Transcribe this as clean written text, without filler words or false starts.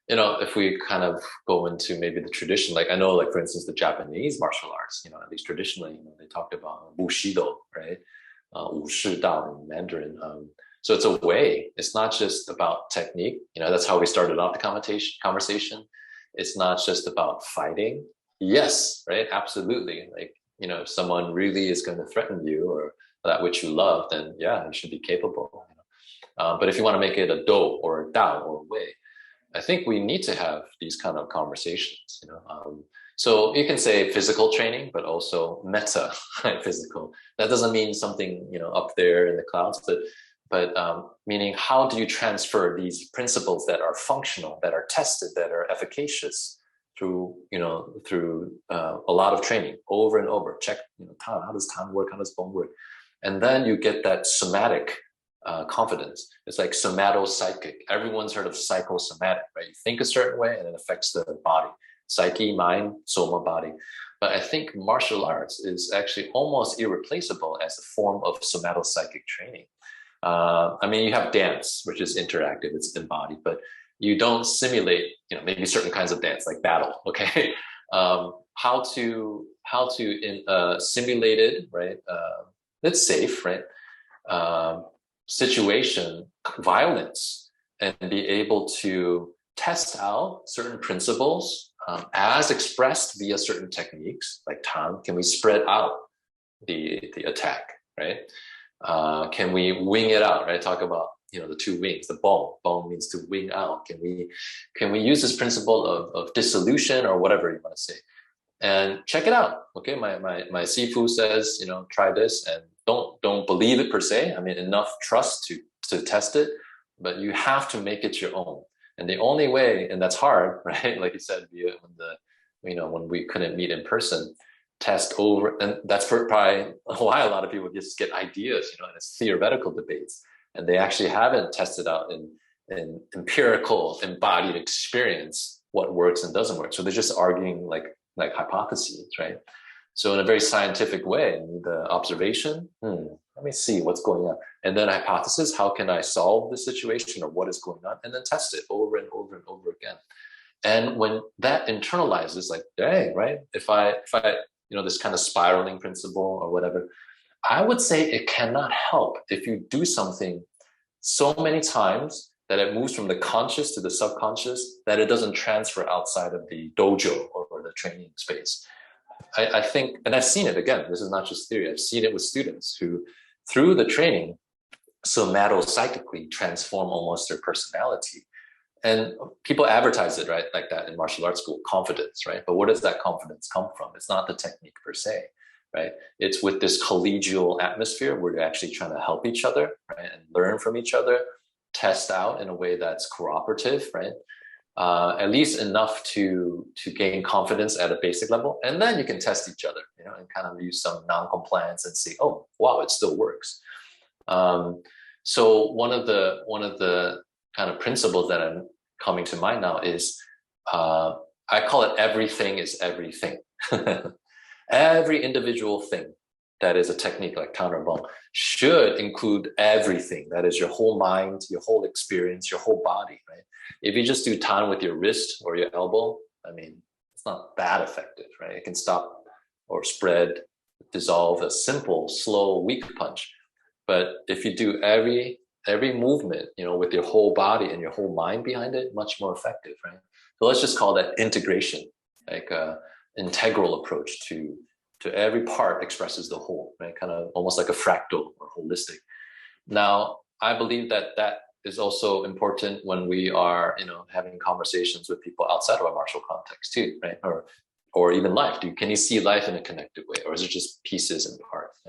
if we kind of go into maybe the tradition, like I know, like for instance, the Japanese martial arts, at least traditionally, they talked about Bushido, right? 武士道 in Mandarin. So it's a way. It's not just about technique. That's how we started off the conversation. It's not just about fighting. Yes, right? Absolutely. Like, if someone really is going to threaten you or that which you love, then yeah, you should be capable. But if you want to make it a do or a dao or a way, I think we need to have these kind of conversations. So you can say physical training, but also meta physical. That doesn't mean something up there in the clouds, but meaning how do you transfer these principles that are functional, that are tested, that are efficacious through a lot of training over and over. Check Tan, how does Tan work? How does bone work? And then you get that somatic confidence. It's like somatopsychic. Everyone's heard of psychosomatic, right? You think a certain way and it affects the body. Psyche, mind, soma, body. But I think martial arts is actually almost irreplaceable as a form of somatopsychic training. You have dance, which is interactive, it's embodied, but you don't simulate, maybe certain kinds of dance, like battle, okay? How to in simulated, right? It's safe, right? Situation, violence, and be able to test out certain principles as expressed via certain techniques, like Tan. Can we spread out the attack, right? Can we wing it out, right? Talk about the two wings, the bone means to wing out. Can we use this principle of dissolution or whatever you want to say, and check it out? Okay, my Sifu says, try this, and don't believe it per se. Enough trust to test it, but you have to make it your own. And the only way, and that's hard, right? Like you said, when we couldn't meet in person, test over, and that's probably why a lot of people just get ideas, and it's theoretical debates, and they actually haven't tested out in empirical, embodied experience what works and doesn't work. So they're just arguing like hypotheses, right? So in a very scientific way, the observation, let me see what's going on. And then hypothesis, how can I solve the situation or what is going on? And then test it over and over and over again. And when that internalizes, like, dang, right? If I this kind of spiraling principle or whatever, I would say it cannot help if you do something so many times that it moves from the conscious to the subconscious, that it doesn't transfer outside of the dojo or the training space. I think, and I've seen it again, this is not just theory, I've seen it with students who, through the training, somatopsychically transform almost their personality. And people advertise it, right, like that in martial arts school, confidence, right? But where does that confidence come from? It's not the technique per se, right? It's with this collegial atmosphere where they're actually trying to help each other, right, and learn from each other, test out in a way that's cooperative, right? At least enough to gain confidence at a basic level, and then you can test each other, and kind of use some non-compliance and see, oh wow, it still works. So one of the kind of principles that I'm coming to mind now is I call it everything is everything. Every individual thing that is a technique like Tan or Bong should include everything. That is your whole mind, your whole experience, your whole body, right? If you just do Tan with your wrist or your elbow, it's not that effective, right? It can stop or spread, dissolve a simple, slow, weak punch. But if you do every movement, with your whole body and your whole mind behind it, much more effective, right? So let's just call that integration, like integral approach to every part expresses the whole, right? Kind of almost like a fractal or holistic. Now, I believe that is also important when we are, having conversations with people outside of a martial context too, right? Or even life. Can you see life in a connected way, or is it just pieces and parts?